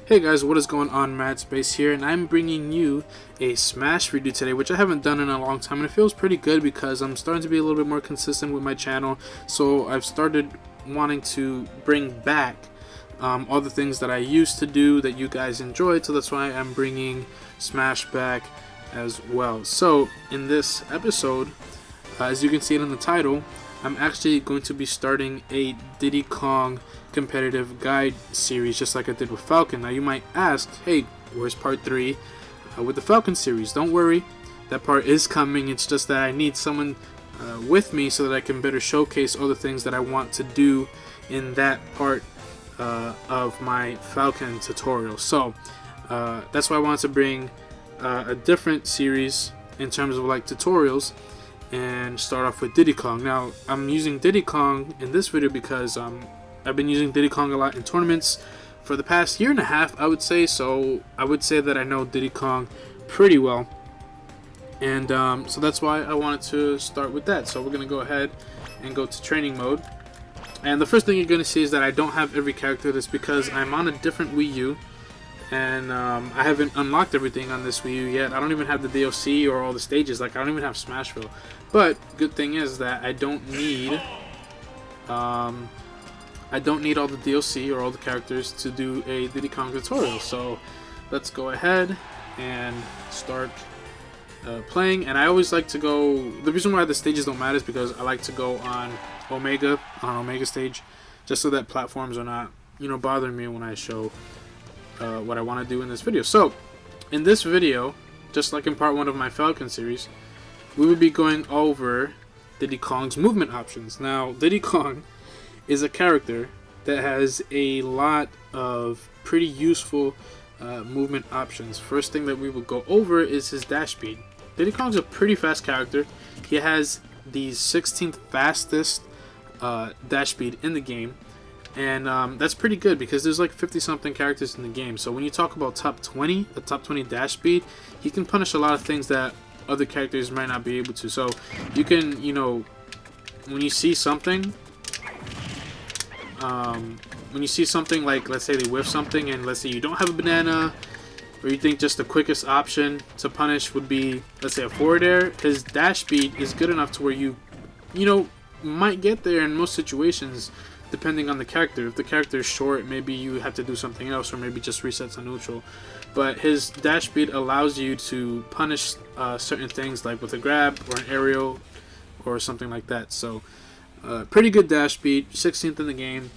Hey guys, what is going on? MadSpace here, and I'm bringing you a Smash review today, which I haven't done in a long time, and it feels pretty good because I'm starting to be a little bit more consistent with my channel. So I've started wanting to bring back all the things that I used to do that you guys enjoyed, so that's why I'm bringing Smash back as well. So in this episode, as you can see it in the title, I'm actually going to be starting a Diddy Kong competitive guide series, just like I did with Falcon. Now you might ask, hey, where's part 3 with the Falcon series? Don't worry, that part is coming. It's just that I need someone with me so that I can better showcase all the things that I want to do in that part of my Falcon tutorial. So that's why I wanted to bring a different series in terms of like tutorials and start off with Diddy Kong. Now I'm using Diddy Kong in this video because I've been using Diddy Kong a lot in tournaments for the past year and a half, I would say. So I would say that I know Diddy Kong pretty well, and so that's why I wanted to start with that. So we're gonna go ahead and go to training mode, and the first thing you're gonna see is that I don't have every character. That's because I'm on a different Wii U, and I haven't unlocked everything on this Wii U yet. I don't even have the DLC or all the stages. Like, I don't even have Smashville. But good thing is that I don't need all the DLC or all the characters to do a Diddy Kong tutorial. So let's go ahead and start playing. And I always like to go, the reason why the stages don't matter is because I like to go on Omega stage, just so that platforms are not, you know, bothering me when I show what I want to do in this video. So in this video, just like in part 1 of my Falcon series, we will be going over Diddy Kong's movement options. Now Diddy Kong is a character that has a lot of pretty useful movement options. First thing that we will go over is his dash speed. Diddy Kong's a pretty fast character. He has the 16th fastest dash speed in the game, and that's pretty good because there's like 50 something characters in the game. So when you talk about top 20, the top 20 dash speed, he can punish a lot of things that other characters might not be able to. So you can, you know, when you see something like, let's say they whiff something, and let's say you don't have a banana, or you think just the quickest option to punish would be, let's say, a forward air, his dash speed is good enough to where you know, might get there in most situations, depending on the character. If the character is short, maybe you have to do something else, or maybe just resets on neutral. But his dash speed allows you to punish certain things, like with a grab or an aerial or something like that. So pretty good dash speed, 16th in the game.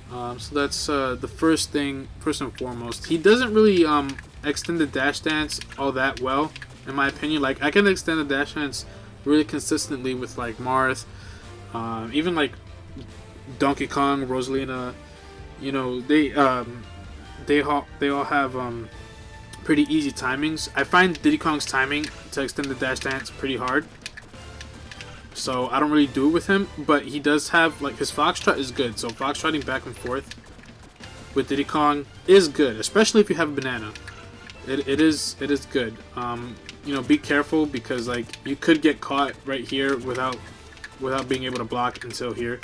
So that's the first thing, first and foremost. He doesn't really extend the dash dance all that well, in my opinion. Like, I can extend the dash dance really consistently with like Marth, even like Donkey Kong, Rosalina. You know, they all have pretty easy timings. I find Diddy Kong's timing to extend the dash dance pretty hard, so I don't really do it with him. But he does have, like, his foxtrot is good. So foxtrotting back and forth with Diddy Kong is good, especially if you have a banana. It is good. You know, be careful because, like, you could get caught right here without being able to block until here.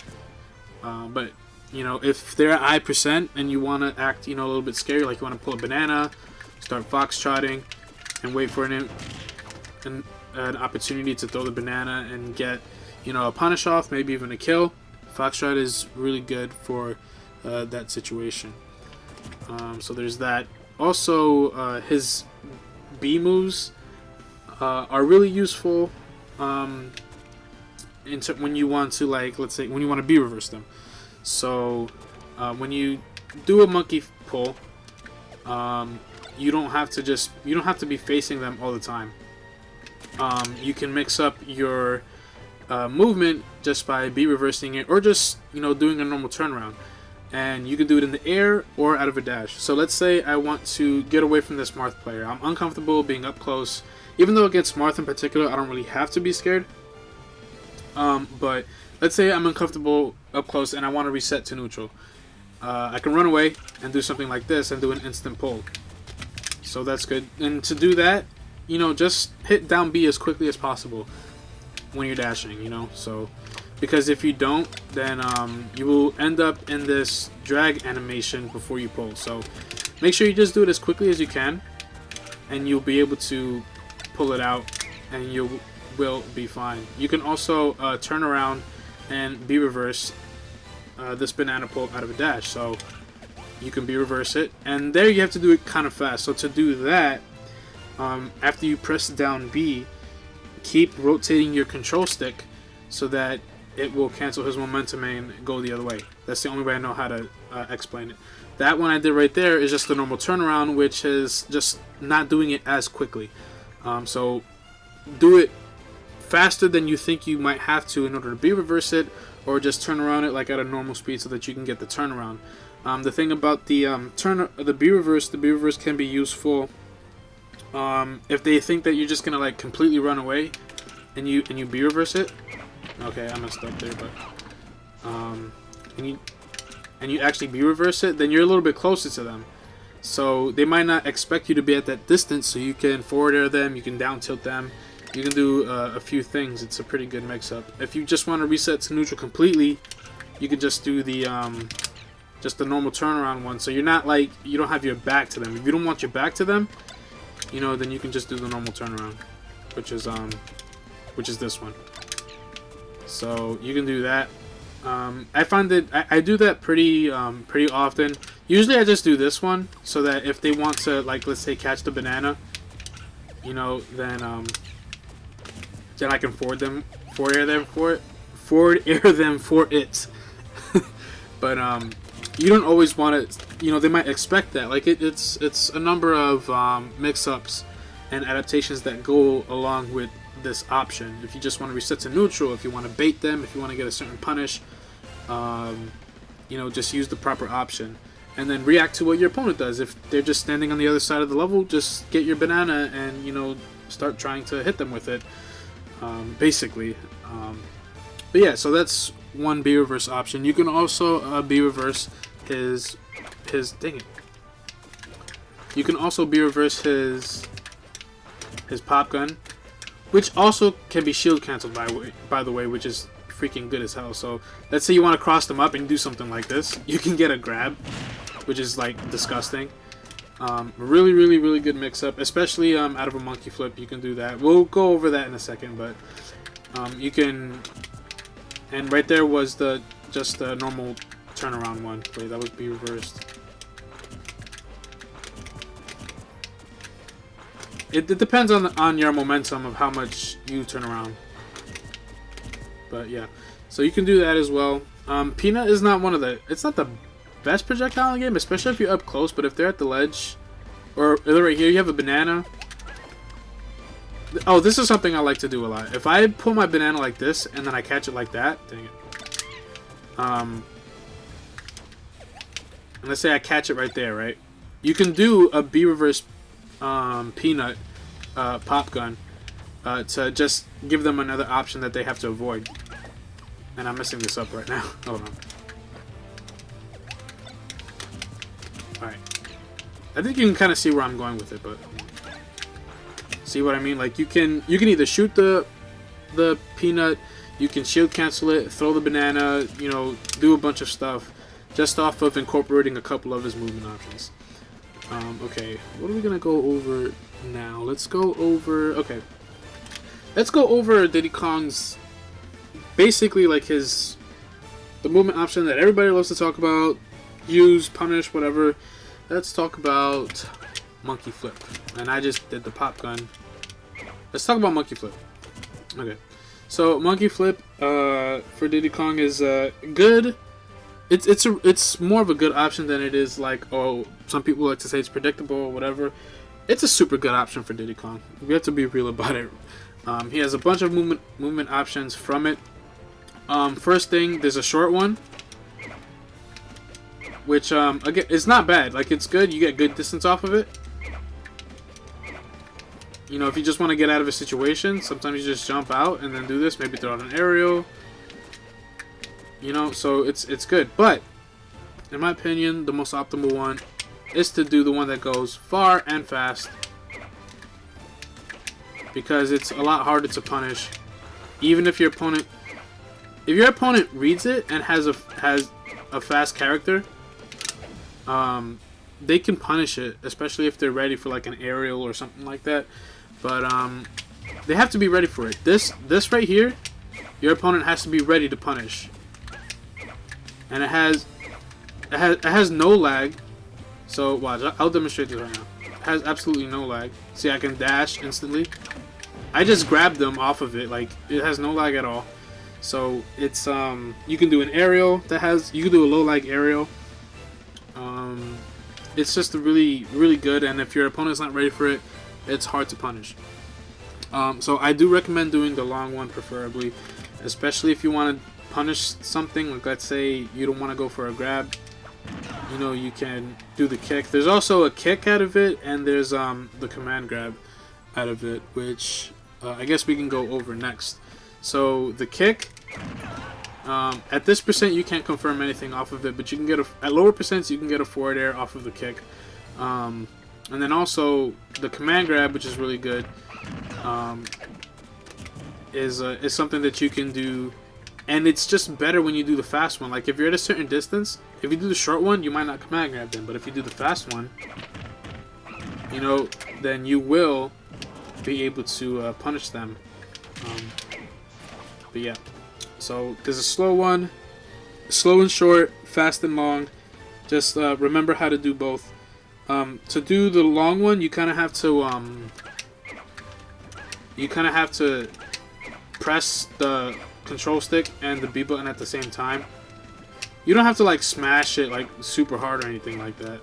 But you know, if they're at high percent and you want to act, you know, a little bit scary, like you want to pull a banana, start foxtrotting, and wait for an opportunity to throw the banana and get, you know, a punish off, maybe even a kill. Foxtrot is really good for that situation. So there's that. Also, his B moves are really useful when you want to, like, let's say when you want to B reverse them. So when you do a monkey pull, you don't have to be facing them all the time. You can mix up your movement just by B reversing it, or just, you know, doing a normal turnaround, and you can do it in the air or out of a dash. So let's say I want to get away from this Marth player. I'm uncomfortable being up close, even though against Marth in particular I don't really have to be scared. But let's say I'm uncomfortable up close and I want to reset to neutral. I can run away and do something like this and do an instant pull. So that's good. And to do that, you know, just hit down B as quickly as possible when you're dashing, you know. So because if you don't, then you will end up in this drag animation before you pull. So make sure you just do it as quickly as you can, and you'll be able to pull it out, and you will be fine. You can also turn around and B-reverse this banana pull out of a dash, so you can B-reverse it, and there you have to do it kind of fast. So to do that, after you press down B, keep rotating your control stick so that it will cancel his momentum and go the other way. That's the only way I know how to explain it. That one I did right there is just the normal turnaround, which is just not doing it as quickly. So do it faster than you think you might have to in order to B-reverse it, or just turn around it like at a normal speed so that you can get the turnaround. The thing about the B-reverse can be useful if they think that you're just gonna like completely run away, and you B-reverse it. Okay, I messed up there, but and you actually B-reverse it, then you're a little bit closer to them. So they might not expect you to be at that distance, so you can forward air them, you can down tilt them, you can do a few things. It's a pretty good mix-up. If you just want to reset to neutral completely, you can just do the normal turnaround one. So you're not like, you don't have your back to them. If you don't want your back to them, you know, then you can just do the normal turnaround, which is this one. So you can do that. I find that I do that pretty often. Usually I just do this one so that if they want to, like, let's say catch the banana, you know, then I can forward air them for it. But you don't always want to, you know, they might expect that. Like it's a number of mix-ups and adaptations that go along with this option. If you just want to reset to neutral, if you want to bait them, if you want to get a certain punish, you know, just use the proper option and then react to what your opponent does. If they're just standing on the other side of the level, just get your banana and, you know, start trying to hit them with it, basically. But yeah, so that's one B-reverse option. You can also B-reverse his dang it. You can also B-reverse his popgun, which also can be shield canceled by the way, which is freaking good as hell. So let's say you want to cross them up and do something like this, you can get a grab, which is like disgusting. Really good mix-up, especially out of a monkey flip. You can do that. We'll go over that in a second, but you can. And right there was just the normal turnaround one. Wait, that was B-reversed. It depends on your momentum of how much you turn around. But yeah, so you can do that as well. Peanut is not it's not the best projectile in the game, especially if you're up close. But if they're at the ledge, or right here, you have a banana. Oh, this is something I like to do a lot. If I pull my banana like this and then I catch it like that, dang it. And let's say I catch it right there, right? You can do a B-reverse peanut popgun to just give them another option that they have to avoid. And I'm messing this up right now. Hold on. Alright. I think you can kind of see where I'm going with it, but see what I mean? Like you can either shoot the peanut, you can shield cancel it, throw the banana, you know, do a bunch of stuff just off of incorporating a couple of his movement options. Okay, what are we gonna go over now? Let's go over Diddy Kong's, basically like the movement option that everybody loves to talk about, use, punish, whatever. Let's talk about monkey flip. And I just did the popgun. Let's talk about monkey flip. Okay, so monkey flip for Diddy Kong is good. It's more of a good option than it is like, oh, some people like to say it's predictable or whatever. It's a super good option for Diddy Kong. We have to be real about it. He has a bunch of movement options from it. First thing, there's a short one, which again, it's not bad. Like, it's good. You get good distance off of it. You know, if you just want to get out of a situation, sometimes you just jump out and then do this. Maybe throw out an aerial. You know, so it's good. But in my opinion, the most optimal one is to do the one that goes far and fast, because it's a lot harder to punish. Even if your opponent reads it and has a fast character, they can punish it, especially if they're ready for like an aerial or something like that. But they have to be ready for it. This right here, your opponent has to be ready to punish. And it has no lag. So watch, I'll demonstrate this right now. It has absolutely no lag. See, I can dash instantly. I just grabbed them off of it. Like, it has no lag at all. So it's you can do an aerial that has, you can do a low lag aerial. It's just really good, and if your opponent's not ready for it, it's hard to punish. So I do recommend doing the long one preferably, especially if you want to punish something. Like, let's say you don't want to go for a grab, you know, you can do the kick. There's also a kick out of it, and there's the command grab out of it, which I guess we can go over next. So the kick, at this percent you can't confirm anything off of it, but you can get at lower percents you can get a forward air off of the kick. And then also the command grab, which is really good, is something that you can do, and it's just better when you do the fast one. Like, if you're at a certain distance, if you do the short one, you might not command grab them, but if you do the fast one, you know, then you will be able to punish them. But yeah, so there's a slow one, slow and short, fast and long. Just remember how to do both. To do the long one, you kind of have to press the control stick and the B button at the same time. You don't have to like smash it like super hard or anything like that.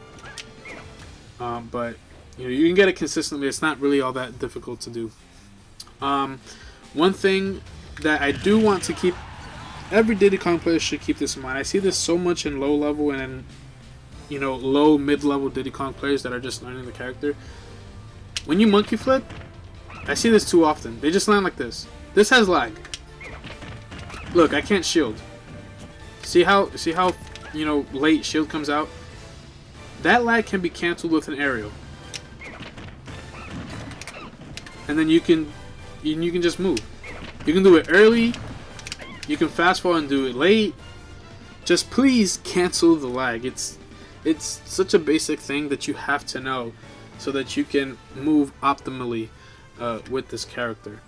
But you know, you can get it consistently. It's not really all that difficult to do. One thing that I do want to keep, every Diddy Kong player should keep this in mind. I see this so much in low level and in, you know, low mid-level Diddy Kong players that are just learning the character. When you monkey flip, I see this too often. They just land like this. This has lag. Look, I can't shield. See how you know, late shield comes out? That lag can be canceled with an aerial. And then you can just move. You can do it early, you can fast forward and do it late. Just please cancel the lag. It's such a basic thing that you have to know so that you can move optimally with this character.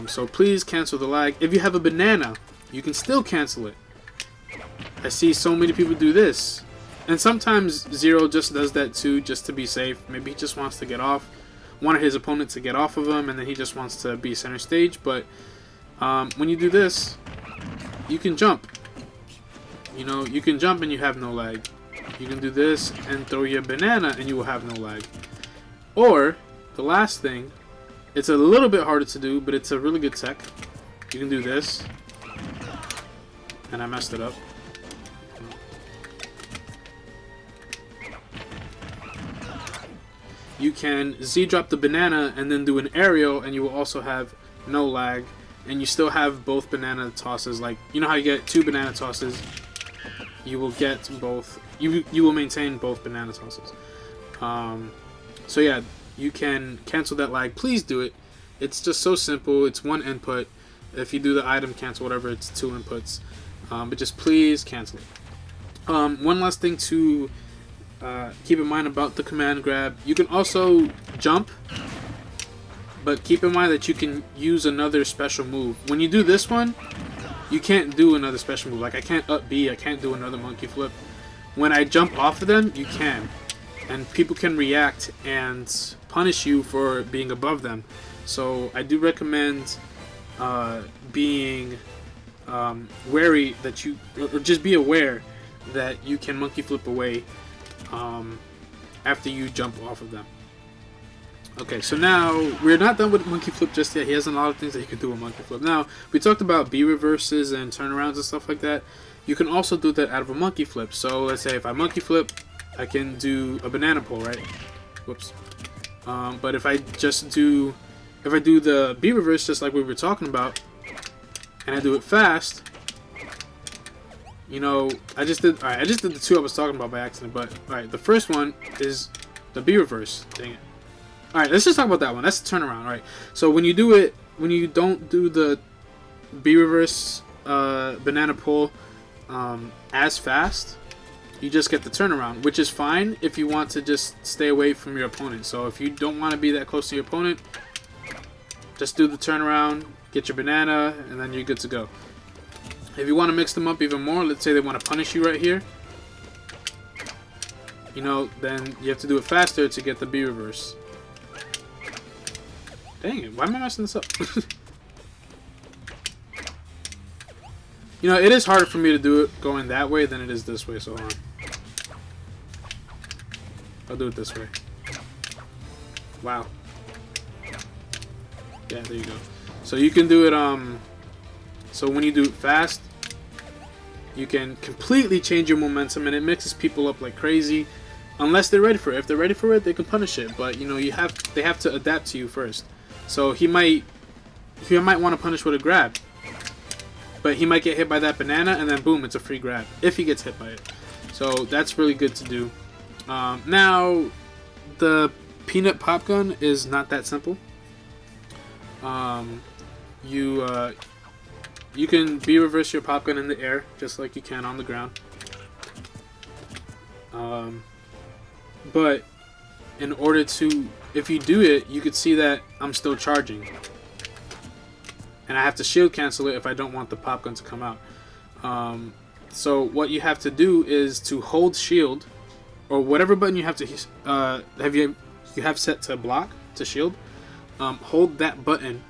So please cancel the lag. If you have a banana, you can still cancel it. I see so many people do this. And sometimes Zero just does that too, just to be safe. Maybe he just wants to get off, wanted his opponent to get off of him, and then he just wants to be center stage. But when you do this, you can jump. You know, you can jump and you have no lag. You can do this and throw your banana and you will have no lag. Or, the last thing, it's a little bit harder to do, but it's a really good tech. You can do this. And I messed it up. You can Z-drop the banana and then do an aerial, and you will also have no lag. And you still have both banana tosses. Like, you know how you get 2 banana tosses? You will get both. You will maintain both banana tosses. So yeah, you can cancel that lag. Please do it. It's just so simple. It's 1 input. If you do the item cancel, whatever, it's 2 inputs. But just please cancel it. One last thing to keep in mind about the command grab. You can also jump, but keep in mind that you can use another special move. When you do this one, you can't do another special move. Like, I can't up B, I can't do another monkey flip. When I jump off of them, you can. And people can react and punish you for being above them. So I do recommend being wary that you, or just be aware that you can monkey flip away after you jump off of them. Okay, so now we're not done with monkey flip just yet. He has a lot of things that he can do with monkey flip. Now, we talked about B reverses and turnarounds and stuff like that. You can also do that out of a monkey flip. So let's say if I monkey flip, I can do a banana pull, right? Whoops. But if I do the B reverse just like we were talking about, and I do it fast, you know, I just did the 2 I was talking about by accident. But all right, the first one is the B reverse. Dang it. All right, let's just talk about that one. That's the turnaround, right? So when you do it, when you don't do the B reverse banana pull as fast, you just get the turnaround, which is fine if you want to just stay away from your opponent. So if you don't want to be that close to your opponent, just do the turnaround, get your banana, and then you're good to go. If you want to mix them up even more, let's say they want to punish you right here, you know, then you have to do it faster to get the B reverse. Dang it, why am I messing this up? You know, it is harder for me to do it going that way than it is this way, so hold on. I'll do it this way. Wow. Yeah, there you go. So you can do it, so when you do it fast, you can completely change your momentum, and it mixes people up like crazy. Unless they're ready for it. If they're ready for it, they can punish it. But, you know, they have to adapt to you first. So he might want to punish with a grab. But he might get hit by that banana, and then boom, it's a free grab. If he gets hit by it. So that's really good to do. Now, the peanut pop gun is not that simple. You can B-reverse your pop gun in the air, just like you can on the ground. But in order to, if you do it, you could see that I'm still charging. And I have to shield cancel it if I don't want the pop gun to come out. So what you have to do is to hold shield, or whatever button you have to you have set to block, to shield. Hold that button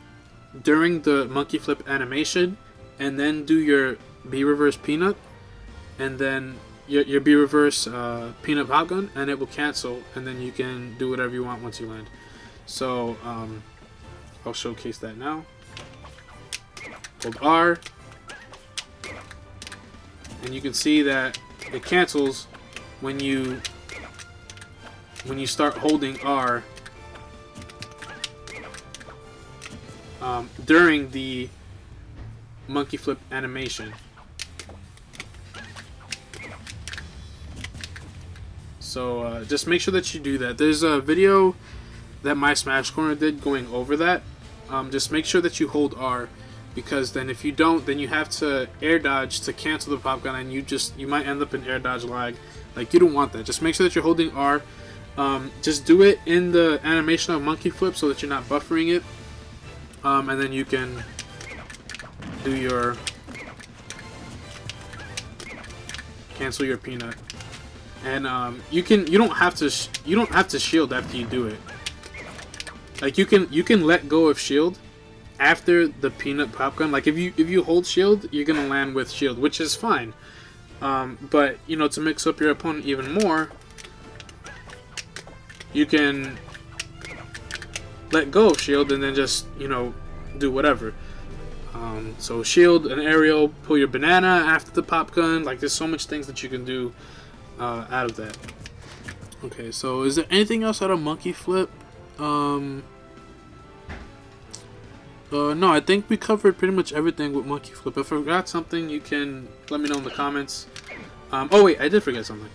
during the monkey flip animation, and then do your B reverse peanut, and then your B reverse peanut pop gun, and it will cancel, and then you can do whatever you want once you land. So I'll showcase that now. Hold R, and you can see that it cancels when you start holding R during the monkey flip animation. So just make sure that you do that. There's a video that MySmashCorner did going over that. Just make sure that you hold R, because then if you don't, then you have to air dodge to cancel the pop gun, and you might end up in air dodge lag. Like, you don't want that. Just make sure that you're holding R. Just do it in the animation of monkey flip so that you're not buffering it, and then you can do your cancel your peanut. And you don't have to shield after you do it. Like, you can let go of shield after the peanut pop gun. Like, if you hold shield, you're gonna land with shield, which is fine. But you know, to mix up your opponent even more, you can let go of shield and then just, you know, do whatever. So shield an aerial, pull your banana after the pop gun. Like, there's so much things that you can do out of that. Okay, so is there anything else out of monkey flip? No, I think we covered pretty much everything with monkey flip. If I forgot something, you can let me know in the comments. Oh wait, I did forget something.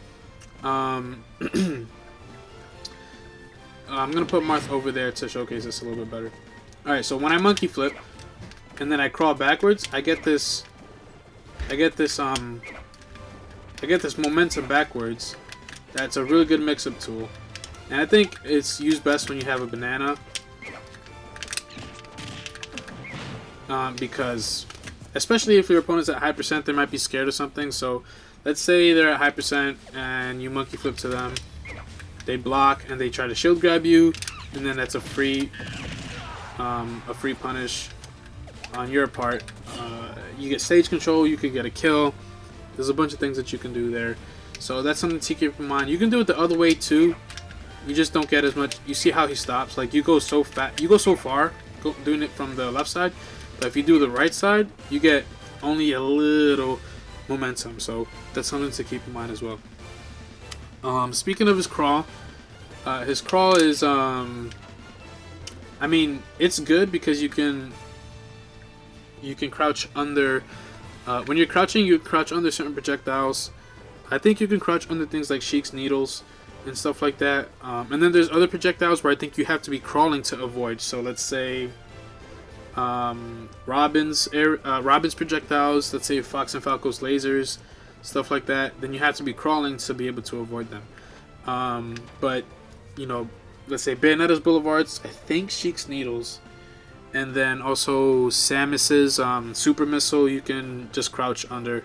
I'm gonna put Marth over there to showcase this a little bit better. Alright, so when I monkey flip and then I crawl backwards, I get this momentum backwards. That's a really good mix-up tool, and I think it's used best when you have a banana, because especially if your opponent's at high percent, they might be scared of something. So let's say they're at high percent and you monkey flip to them, they block and they try to shield grab you, and then that's a free punish on your part. You get stage control, you can get a kill. There's a bunch of things that you can do there. So that's something to keep in mind. You can do it the other way too. You just don't get as much. You see how he stops? Like, you go so far doing it from the left side. But if you do the right side, you get only a little momentum. So that's something to keep in mind as well. Speaking of his crawl is I mean, it's good because you can crouch under. When you're crouching, you crouch under certain projectiles. I think you can crouch under things like Sheik's needles and stuff like that. And then there's other projectiles where I think you have to be crawling to avoid. So let's say Robin's projectiles. Let's say Fox and Falco's lasers. stuff like that, then you have to be crawling to be able to avoid them. But you know, let's say Bayonetta's Boulevards, I think Sheik's Needles, and then also Samus's super missile, you can just crouch under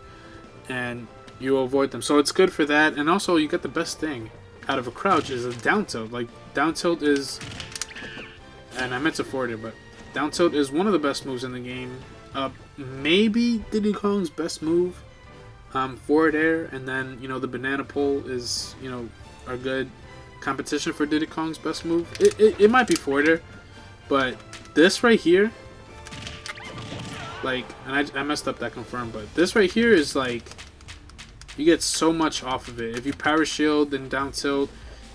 and you avoid them. So it's good for that, and also you get the best thing out of a crouch is a down tilt. Like down tilt is, and I meant to forward it, but down tilt is one of the best moves in the game. Maybe Diddy Kong's best move. Forward air, and then you know the banana pole is, you know, a good competition for Diddy Kong's best move. It might be forward air, but this right here, like, and I messed up that confirm, but this right here is like, you get so much off of it. If you power shield and down tilt,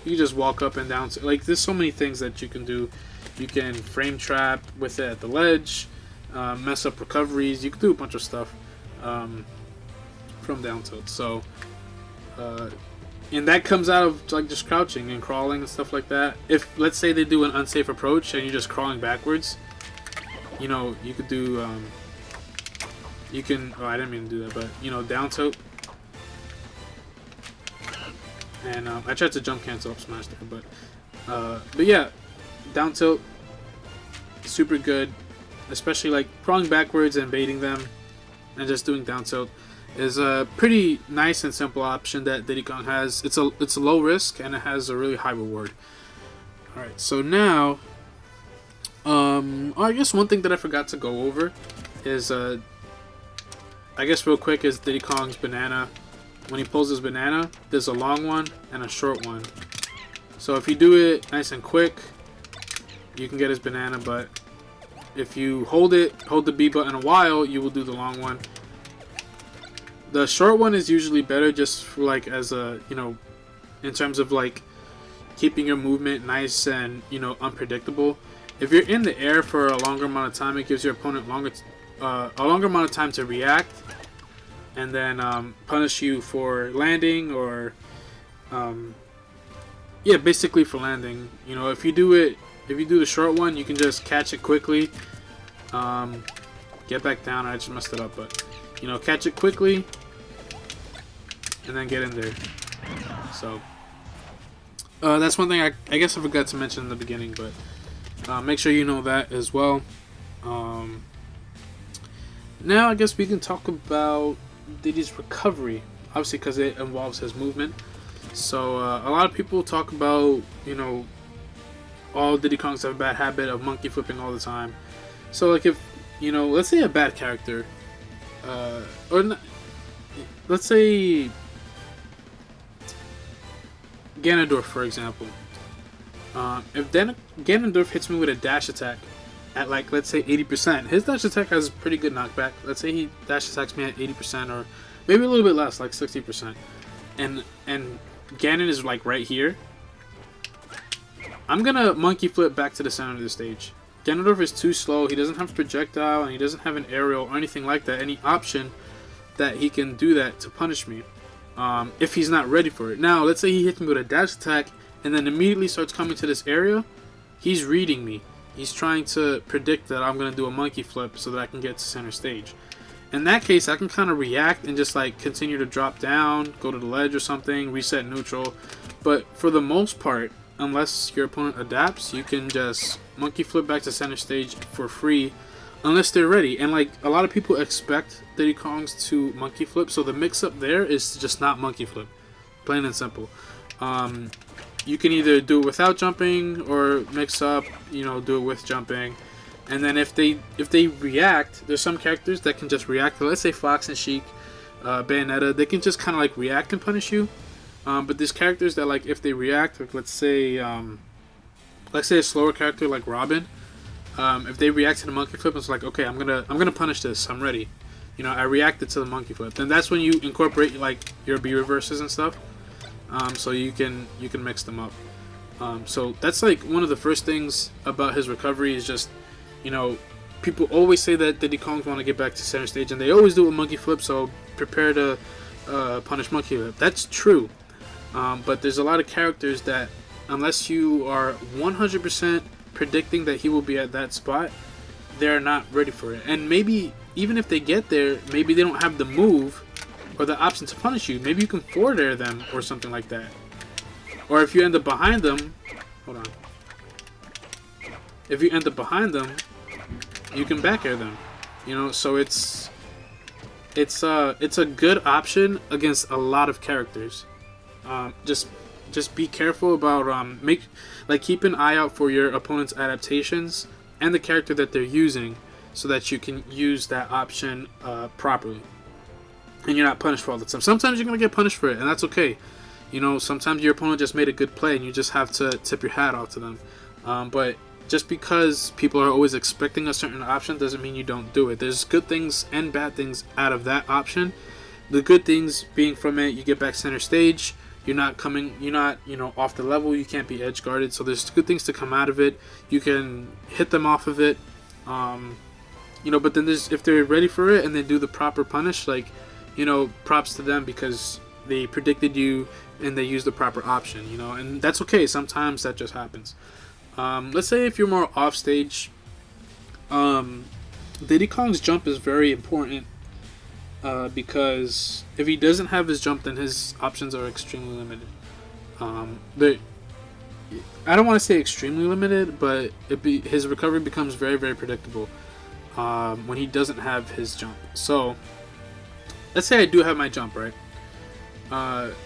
you can just walk up and down tilt. Like, there's so many things that you can do. You can frame trap with it at the ledge, mess up recoveries. You can do a bunch of stuff from down tilt. So and that comes out of like just crouching and crawling and stuff like that. If let's say they do an unsafe approach and you're just crawling backwards, you know, you could do you can, oh, I didn't mean to do that, but you know, down tilt. And I tried to jump cancel up smash there, but yeah, down tilt, super good, especially like crawling backwards and baiting them and just doing down tilt is a pretty nice and simple option that Diddy Kong has. It's a low risk and it has a really high reward. Alright, so now I guess one thing that I forgot to go over is I guess real quick is Diddy Kong's banana. When he pulls his banana, there's a long one and a short one. So if you do it nice and quick, you can get his banana, but if you hold the B button a while, you will do the long one. The short one is usually better just for like as a, you know, in terms of like keeping your movement nice and, you know, unpredictable. If you're in the air for a longer amount of time, it gives your opponent a longer amount of time to react and then punish you for landing or yeah, basically for landing. You know, if you do the short one, you can just catch it quickly, get back down. I just messed it up, but you know, catch it quickly and then get in there. So that's one thing I guess I forgot to mention in the beginning, but make sure you know that as well. Now I guess we can talk about Diddy's recovery, obviously because it involves his movement. So a lot of people talk about, you know, all Diddy Kongs have a bad habit of monkey flipping all the time. So like if, you know, let's say a bad character, or not, let's say Ganondorf, for example. If Ganondorf hits me with a dash attack at like, let's say 80%, his dash attack has pretty good knockback. Let's say he dash attacks me at 80% or maybe a little bit less, like 60%. And Ganon is like right here. I'm gonna monkey flip back to the center of the stage. Ganondorf is too slow. He doesn't have a projectile and he doesn't have an aerial or anything like that. Any option that he can do that to punish me if he's not ready for it. Now, let's say he hits me with a dash attack and then immediately starts coming to this area. He's reading me. He's trying to predict that I'm gonna do a monkey flip so that I can get to center stage. In that case, I can kind of react and just like continue to drop down, go to the ledge or something, reset neutral. But for the most part, unless your opponent adapts, you can just monkey flip back to center stage for free unless they're ready. And like a lot of people expect Diddy Kongs to monkey flip, so the mix up there is just not monkey flip, plain and simple. You can either do it without jumping or mix up, you know, do it with jumping. And then if they react, there's some characters that can just react. Let's say Fox and Sheik, Bayonetta, they can just kind of like react and punish you. But there's characters that like if they react, like let's say a slower character like Robin, if they react to the monkey flip, it's like, okay, I'm gonna punish this. I'm ready. You know, I reacted to the monkey flip. Then that's when you incorporate like your B reverses and stuff. So you can mix them up. So that's like one of the first things about his recovery is just, you know, people always say that Diddy Kongs want to get back to center stage and they always do a monkey flip, so prepare to punish monkey flip. That's true. But there's a lot of characters that unless you are 100% predicting that he will be at that spot, they're not ready for it. And maybe even if they get there, maybe they don't have the move or the option to punish you. Maybe you can forward air them or something like that. Or if you end up behind them, hold on. If you end up behind them, you can back air them. You know, so it's a good option against a lot of characters. Just be careful about keep an eye out for your opponent's adaptations and the character that they're using, so that you can use that option properly, and you're not punished for all the time. Sometimes you're gonna get punished for it, and that's okay. You know, sometimes your opponent just made a good play, and you just have to tip your hat off to them. But just because people are always expecting a certain option doesn't mean you don't do it. There's good things and bad things out of that option. The good things being from it, you get back center stage. You're not, off the level. You can't be edge guarded. So there's good things to come out of it. You can hit them off of it. But then if they're ready for it and they do the proper punish, props to them because they predicted you and they used the proper option, and that's okay. Sometimes that just happens. Let's say if you're more off stage, Diddy Kong's jump is very important. Because if he doesn't have his jump, then his options are extremely limited. I don't want to say extremely limited, but his recovery becomes very, very predictable when he doesn't have his jump. So, let's say I do have my jump, right?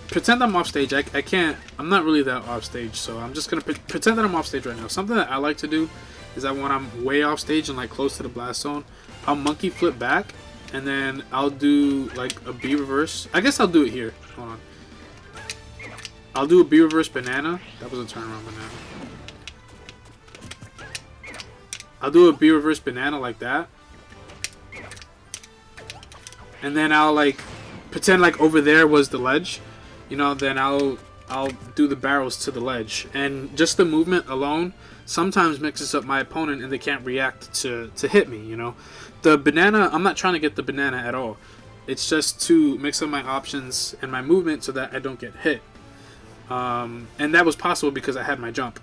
Pretend I'm off stage. I'm not really that off stage, so I'm just gonna pretend that I'm off stage right now. Something that I like to do is that when I'm way off stage and close to the blast zone, I'll monkey flip back. And then I'll do a B reverse. I guess I'll do it here. Hold on. I'll do a B reverse banana. That was a turnaround banana. I'll do a B reverse banana like that. And then I'll pretend over there was the ledge. Then I'll do the barrels to the ledge. And just the movement alone sometimes mixes up my opponent and they can't react to hit me, The banana, I'm not trying to get the banana at all. It's just to mix up my options and my movement so that I don't get hit. And that was possible because I had my jump.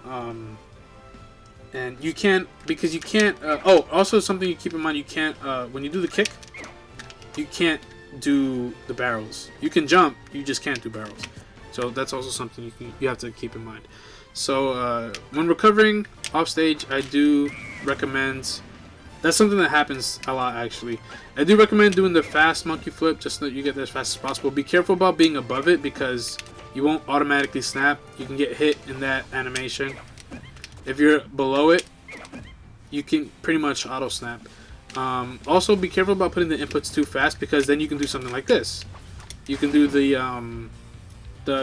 And you can't, also something you keep in mind, you can't, when you do the kick, you can't do the barrels. You can jump, you just can't do barrels. So that's also something you have to keep in mind. So when recovering off stage, I do recommend. That's something that happens a lot, actually. I do recommend doing the fast monkey flip just so that you get there as fast as possible. Be careful about being above it because you won't automatically snap. You can get hit in that animation. If you're below it, you can pretty much auto snap. Also, be careful about putting the inputs too fast because then you can do something like this. You can do the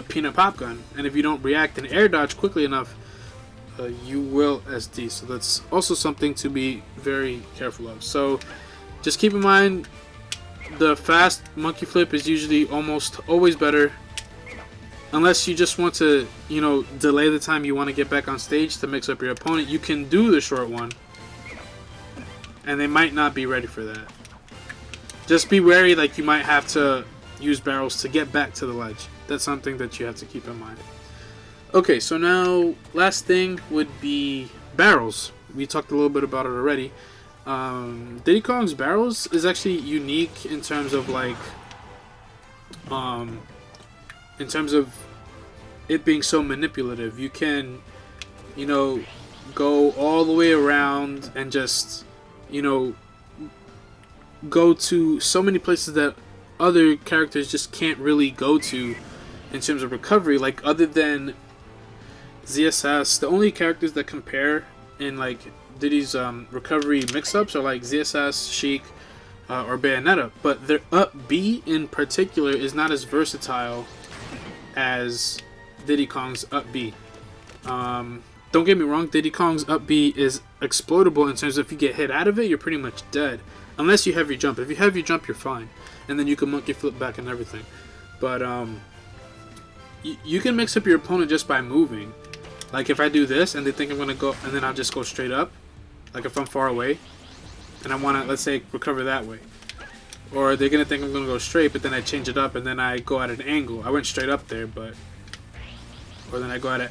peanut popgun, and if you don't react and air dodge quickly enough, you will SD. So that's also something to be very careful of. So just keep in mind the fast monkey flip is usually almost always better, unless you just want to delay the time you want to get back on stage to mix up your opponent. You can do the short one and they might not be ready for that. Just be wary, you might have to use barrels to get back to the ledge. That's something that you have to keep in mind. Okay, so now last thing would be barrels. We talked a little bit about it already. Diddy Kong's barrels is actually unique in terms of it being so manipulative. You can, go all the way around and just, go to so many places that other characters just can't really go to in terms of recovery. Other than ZSS, the only characters that compare in Diddy's recovery mix-ups are ZSS, Sheik, or Bayonetta, but their up B in particular is not as versatile as Diddy Kong's up B. Don't get me wrong, Diddy Kong's up B is exploitable in terms of if you get hit out of it, you're pretty much dead. Unless you have your jump. If you have your jump, you're fine. And then you can monkey flip back and everything. But you can mix up your opponent just by moving. If I do this and they think I'm going to go, and then I'll just go straight up. If I'm far away and I want to, let's say, recover that way. Or they're going to think I'm going to go straight, but then I change it up and then I go at an angle. I went straight up there, but... Or then I go at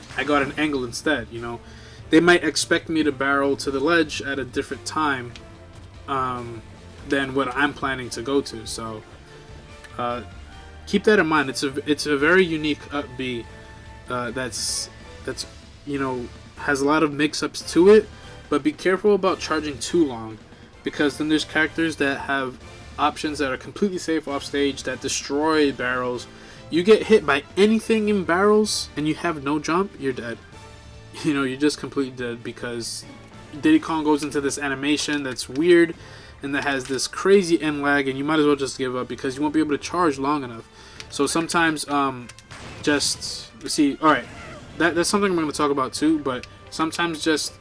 an angle instead, They might expect me to barrel to the ledge at a different time than what I'm planning to go to. So keep that in mind. It's a very unique up B that's you know, has a lot of mix-ups to it, but be careful about charging too long, because then there's characters that have options that are completely safe off stage that destroy barrels. You get hit by anything in barrels and you have no jump, you're dead. You know, you're just completely dead, because Diddy Kong goes into this animation that's weird and that has this crazy end lag, and you might as well just give up because you won't be able to charge long enough. So sometimes just see, alright, that's something I'm going to talk about too, but sometimes just,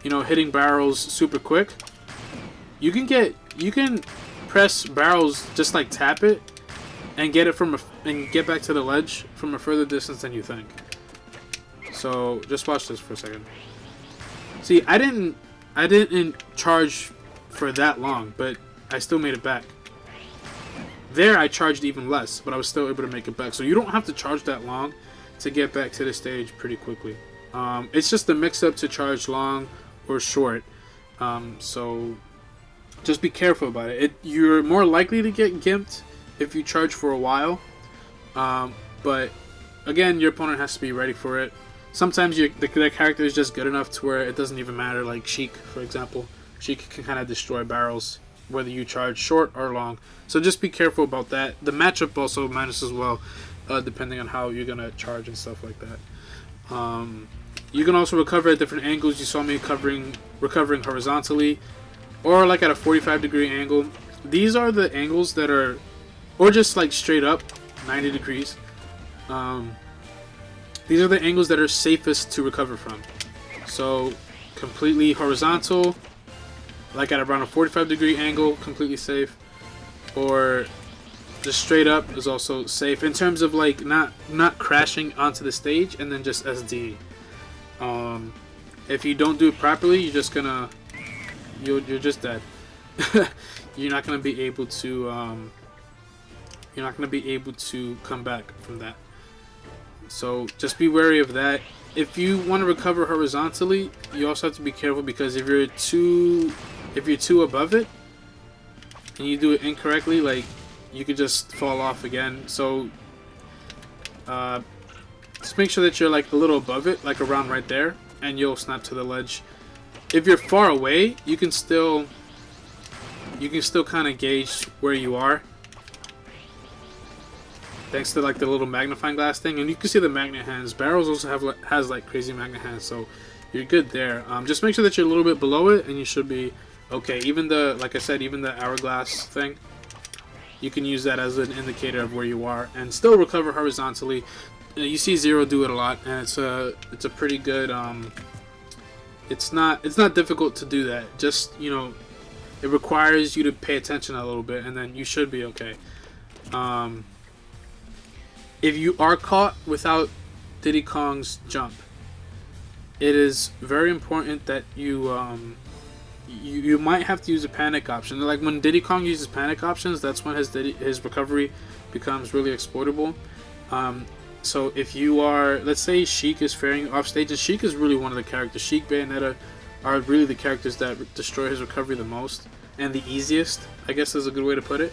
you know, hitting barrels super quick, you can press barrels, just like tap it and get it and get back to the ledge from a further distance than you think. So just watch this for a second. See, I didn't charge for that long, but I still made it back. There I charged even less, but I was still able to make it back. So you don't have to charge that long to get back to the stage pretty quickly. It's just a mix-up to charge long or short. So just be careful about it. You're more likely to get gimped if you charge for a while. But again, your opponent has to be ready for it. Sometimes the character is just good enough to where it doesn't even matter. Like Sheik, for example. Sheik can kind of destroy barrels, whether you charge short or long. So just be careful about that. The matchup also matters as well, depending on how you're going to charge and stuff like that. You can also recover at different angles. You saw me recovering horizontally, or like at a 45-degree angle. These are the angles that are, or just like straight up 90 degrees. These are the angles that are safest to recover from. So completely horizontal, like at around a 45-degree angle, completely safe. Or just straight up is also safe in terms of like not crashing onto the stage and then just SD. If you don't do it properly, you're just gonna you're just dead. You're not gonna be able to come back from that. So just be wary of that. If you want to recover horizontally, you also have to be careful, because if you're too above it and you do it incorrectly, like, you could just fall off again. So just make sure that you're like a little above it, like around right there, and you'll snap to the ledge. If you're far away, you can still kind of gauge where you are, thanks to like the little magnifying glass thing, and you can see the magnet hands. Barrels also has like crazy magnet hands, so you're good there. Just make sure that you're a little bit below it, and you should be okay. Even like I said, even the hourglass thing, you can use that as an indicator of where you are, and still recover horizontally. You see Zero do it a lot, and it's a pretty good. It's not difficult to do that. Just, you know, it requires you to pay attention a little bit, and then you should be okay. If you are caught without Diddy Kong's jump, it is very important that you might have to use a panic option. Like when Diddy Kong uses panic options, that's when his recovery becomes really exploitable. So if you are, let's say Sheik is faring off stage, and Sheik is really one of the characters. Sheik, Bayonetta are really the characters that destroy his recovery the most, and the easiest, I guess is a good way to put it.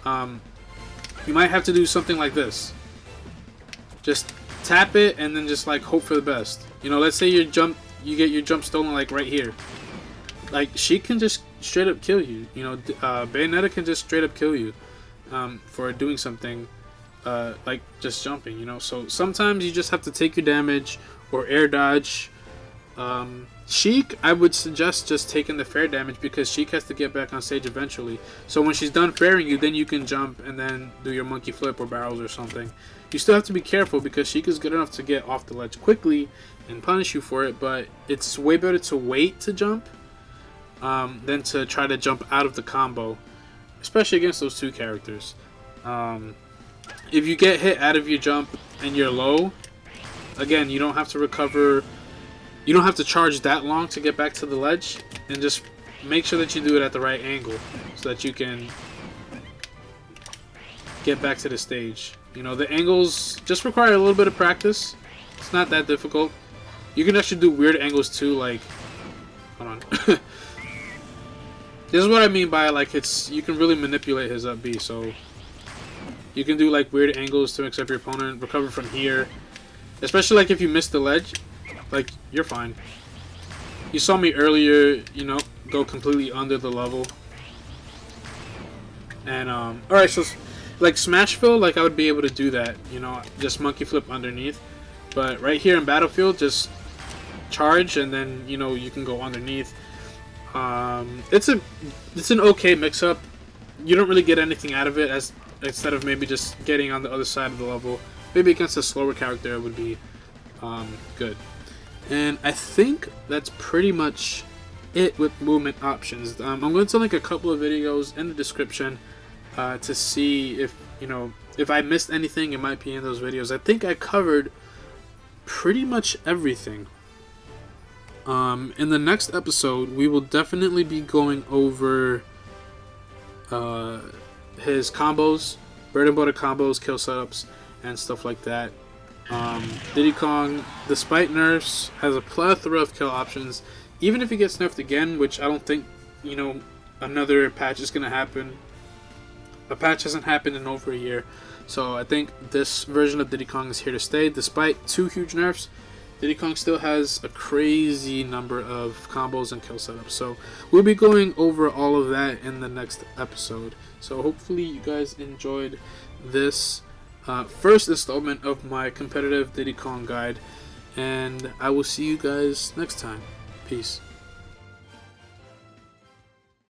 You might have to do something like this. Just tap it and then just like hope for the best. You know, let's say you get your jump stolen like right here. Like, she can just straight up kill you. You know, Bayonetta can just straight up kill you for doing something like just jumping. You know, so sometimes you just have to take your damage or air dodge. Sheik, I would suggest just taking the fair damage, because Sheik has to get back on stage eventually. So when she's done fairing you, then you can jump and then do your monkey flip or barrels or something. You still have to be careful, because Sheik is good enough to get off the ledge quickly and punish you for it, but it's way better to wait to jump than to try to jump out of the combo, especially against those two characters. If you get hit out of your jump and you're low, again, you don't have to recover. You don't have to charge that long to get back to the ledge, and just make sure that you do it at the right angle so that you can get back to the stage. You know, the angles just require a little bit of practice. It's not that difficult. You can actually do weird angles too, like, hold on. This is what I mean by, like, you can really manipulate his up B. So You can do like weird angles to mix up your opponent, recover from here. Especially like if you miss the ledge, like you're fine. You saw me earlier, you know, go completely under the level. And alright, so like Smashville, like I would be able to do that, you know, just monkey flip underneath. But right here in Battlefield, just charge and then, you know, you can go underneath. It's an okay mix up. You don't really get anything out of it as instead of maybe just getting on the other side of the level. Maybe against a slower character it would be good. And I think that's pretty much it with movement options. I'm going to link a couple of videos in the description to see if, you know, if I missed anything. It might be in those videos. I think I covered pretty much everything. In the next episode, we will definitely be going over his combos, bread and butter combos, kill setups, and stuff like that. Diddy Kong, despite nerfs, has a plethora of kill options. Even if he gets nerfed again, which I don't think, you know, another patch is going to happen. A patch hasn't happened in over a year. So I think this version of Diddy Kong is here to stay. Despite 2 huge nerfs, Diddy Kong still has a crazy number of combos and kill setups. So we'll be going over all of that in the next episode. So hopefully you guys enjoyed this first installment of my competitive Diddy Kong guide. And I will see you guys next time. Peace.